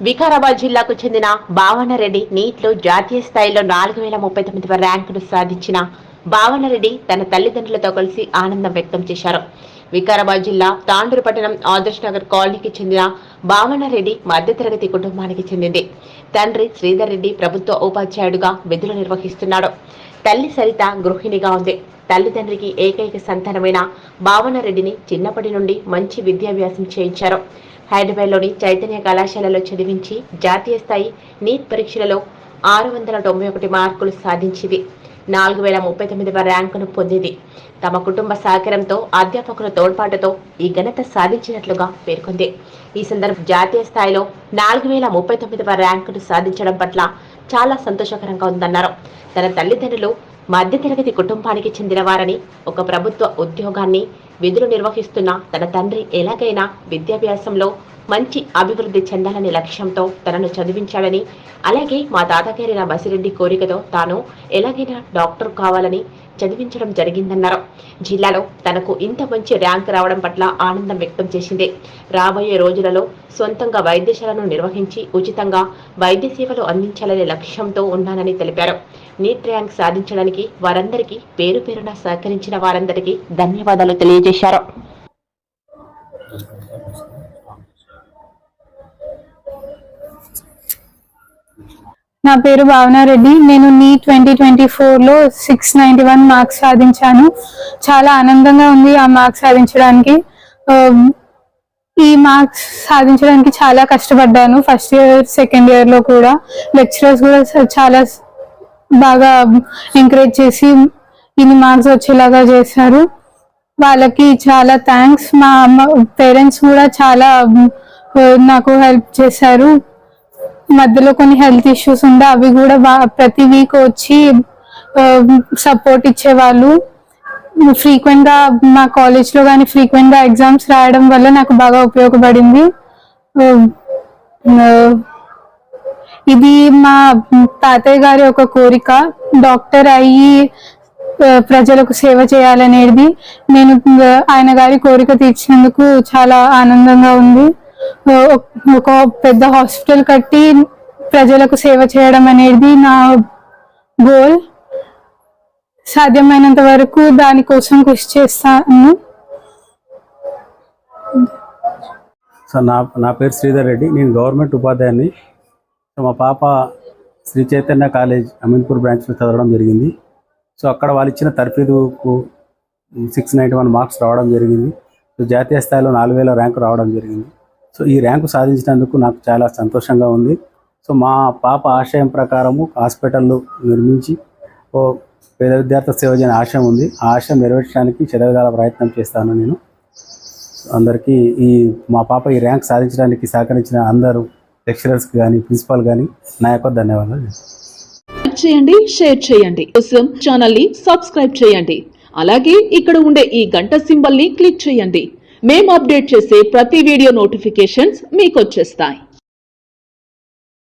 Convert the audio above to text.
వికారాబాద్ జిల్లాకు చెందిన భావనరెడ్డి నీట్లో జాతీయ స్థాయిలో 4039 ర్యాంకును సాధించిన భావనరెడ్డి తన తల్లిదండ్రులతో కలిసి ఆనందం వ్యక్తం చేశారు. వికారాబాద్ జిల్లా తాండూరు పట్టణం ఆదర్శ్ నగర్ కాలనీకి చెందిన భావనరెడ్డి మధ్యతరగతి కుటుంబానికి చెందింది. తండ్రి శ్రీధర్ రెడ్డి ప్రభుత్వ ఉపాధ్యాయుడిగా విధులు నిర్వహిస్తున్నాడు. తల్లి సరిత గృహిణిగా ఉంది. తల్లిదండ్రికి ఏకైక సంతానమైన భావనరెడ్డిని చిన్నప్పటి నుండి మంచి విద్యాభ్యాసం చేయించారు. హైదరాబాద్లోని చైతన్య కళాశాలలో చదివించి జాతీయ స్థాయి నీట్ పరీక్షలలో 691 మార్కులు సాధించింది. 4039 ర్యాంకును పొందింది. తమ కుటుంబ సహకారంతో అధ్యాపకుల తోడ్పాటుతో ఈ ఘనత సాధించినట్లుగా పేర్కొంది. ఈ సందర్భంగా జాతీయ స్థాయిలో 4039 ర్యాంకును సాధించడం పట్ల చాలా సంతోషకరంగా ఉందన్నారు. తన తల్లిదండ్రులు మధ్యతరగతి కుటుంబానికి చెందిన వారని, ఒక ప్రభుత్వ ఉద్యోగాన్ని విధులు నిర్వహిస్తున్న తన తండ్రి ఎలాగైనా విద్యాభ్యాసంలో మంచి అభివృద్ధి చెందాలనే లక్ష్యంతో తనను చదివించాడని, అలాగే మా తాతగారి బసిరెడ్డి కోరికతో తాను ఎలాగైనా డాక్టర్ కావాలని చదివించడం జరిగిందన్నారు. జిల్లాలో తనకు ఇంత మంచి ర్యాంక్ రావడం పట్ల ఆనందం వ్యక్తం చేసింది. రాబోయే రోజులలో సొంతంగా వైద్యశాలను నిర్వహించి ఉచితంగా వైద్య సేవలు అందించాలనే లక్ష్యంతో ఉన్నానని తెలిపారు. నీట్ ర్యాంక్ సాధించడానికి వారందరికీ పేరు పేరున సహకరించిన వారందరికీ ధన్యవాదాలు తెలియజేశారు. నా పేరు భావనారెడ్డి. నేను నీట్ 2024లో 691 మార్క్స్ సాధించాను. చాలా ఆనందంగా ఉంది ఆ మార్క్స్ సాధించడానికి. ఈ మార్క్స్ సాధించడానికి చాలా కష్టపడ్డాను. ఫస్ట్ ఇయర్, సెకండ్ ఇయర్లో కూడా లెక్చరర్స్ కూడా చాలా బాగా ఎంకరేజ్ చేసి ఇన్ని మార్క్స్ వచ్చేలాగా చేశారు. వాళ్ళకి చాలా థ్యాంక్స్. మా పేరెంట్స్ కూడా చాలా నాకు హెల్ప్ చేశారు. మధ్యలో కొన్ని హెల్త్ ఇష్యూస్ ఉండే అవి కూడా ప్రతి వీక్ వచ్చి సపోర్ట్ ఇచ్చేవాళ్ళు. ఫ్రీక్వెంట్ గా మా కాలేజ్లో కానీ ఫ్రీక్వెంట్ గా ఎగ్జామ్స్ రాయడం వల్ల నాకు బాగా ఉపయోగపడింది. ఇది మా తాతయ్య గారి ఒక కోరిక, డాక్టర్ అయ్యి ప్రజలకు సేవ చేయాలనేది. నేను ఆయన గారి కోరిక తీర్చినందుకు చాలా ఆనందంగా ఉంది. ఒక పెద్ద హాస్పిటల్ కట్టి ప్రజలకు సేవ చేయడం అనేది నా గోల్. సాధ్యమైనంత వరకు దానికోసం కృషి చేస్తాను. నా పేరు శ్రీధర్ రెడ్డి. నేను గవర్నమెంట్ ఉపాధ్యాయుని. మా పాప శ్రీ చైతన్య కాలేజ్ అమీన్పూర్ బ్రాంచ్లో చదవడం జరిగింది. సో అక్కడ వాళ్ళు ఇచ్చిన తర్ఫీదుకు 691 మార్క్స్ రావడం జరిగింది. సో జాతీయ స్థాయిలో 4000 ర్యాంకు రావడం జరిగింది. సో ఈ ర్యాంకు సాధించినందుకు నాకు చాలా సంతోషంగా ఉంది. సో మా పాప ఆశయం ప్రకారము హాస్పిటళ్ళు నిర్మించి పేద విద్యార్థి సేవ చేయని ఆశయం ఉంది. ఆ ఆశయం నెరవేర్చడానికి శతవిధాల ప్రయత్నం చేస్తాను. నేను అందరికీ మా పాప ఈ ర్యాంక్ సాధించడానికి సహకరించిన అందరూ లెక్చరర్స్కి కానీ ప్రిన్సిపాల్ కానీ నా యొక్క ధన్యవాదాలు. లైక్ చేయండి, షేర్ చేయండి, కోసం ఛానల్ ని సబ్స్క్రైబ్ చేయండి. అలాగే ఇక్కడ ఉండే ఈ గంట సింబల్ ని క్లిక్ చేయండి. మేము అప్డేట్ చేసే ప్రతి వీడియో నోటిఫికేషన్స్ మీకు వచ్చేస్తాయి.